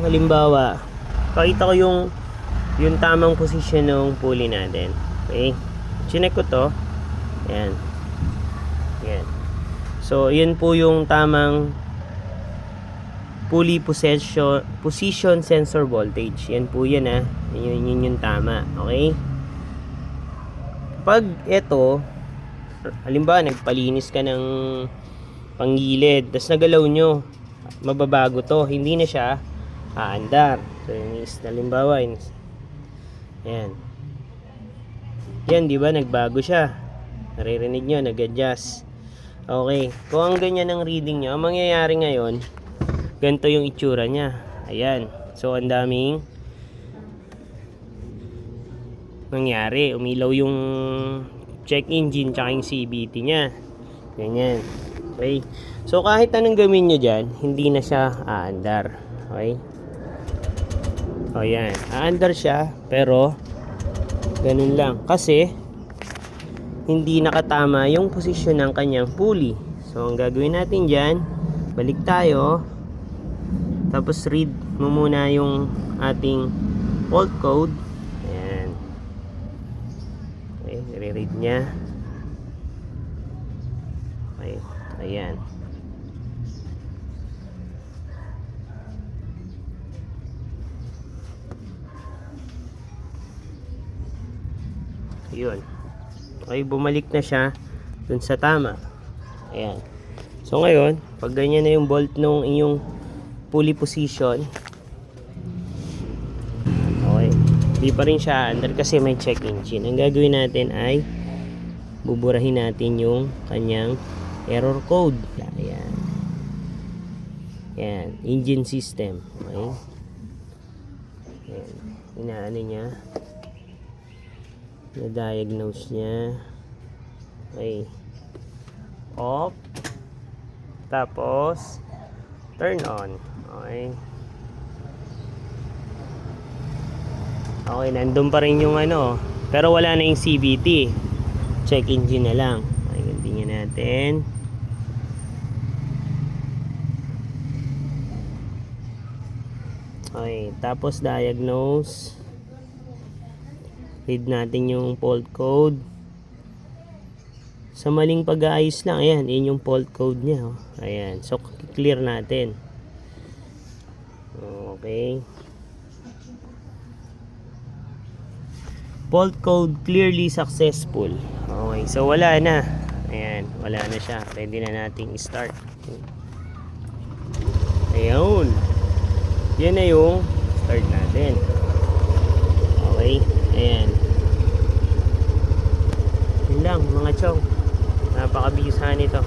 Halimbawa, pakita ko yung tamang posisyon ng pulley natin. Okay? Chinek ko to. Ayan. Ayan. So, yun po yung tamang pulley position sensor voltage. Yan po yan Yun yung tama. Okay? Pag ito, halimbawa, nagpalinis ka ng panggilid, tapos nagalaw nyo, mababago to. Hindi na siya aandar. So, yung halimbawa, ayan. Yan, di ba? Nagbago siya. Naririnig nyo, nag-adjust. Okay. Kung ang ganyan ang reading nyo, ang mangyayari ngayon, ganito yung itsura niya. Ayan. So, ang daming nangyari. Umilaw yung check engine tsaka yung CVT niya. Ganyan. Okay. So, kahit anong gawin nyo dyan, hindi na siya aandar. Okay. O, yan. Aandar siya, pero ganun lang. Kasi, hindi nakatama yung posisyon ng kanyang pulley. So, ang gagawin natin dyan, balik tayo. Tapos, read mo muna yung ating fault code. Ayan. Okay, nire-read niya. Okay, ayan. Yun. Okay, bumalik na siya dun sa tama. Ayan. So ngayon, pag ganyan na yung bolt nung inyong pulley position, okay, di pa rin siya under kasi may check engine. Ang gagawin natin ay buburahin natin yung kanyang error code. Ayan. Ayan. Engine system. Okay. Ayan. Inaano niya. Na-diagnose niya. Okay. Off. Tapos turn on. Okay. Okay, nandun pa rin yung pero wala na yung CVT. Check engine na lang. Okay, continue natin. Okay, tapos diagnose. Read natin yung fault code. Sa maling pag-aayos lang, ayan, yun yung fault code niya. Ayan, so clear natin. Okay. Fault code clearly successful. Okay, so wala na. Ayan, wala na siya. Pwede na nating start. Ayun. Yan na yung start natin. Okay. Ayan. Yun lang mga chong. Napakabisa nito.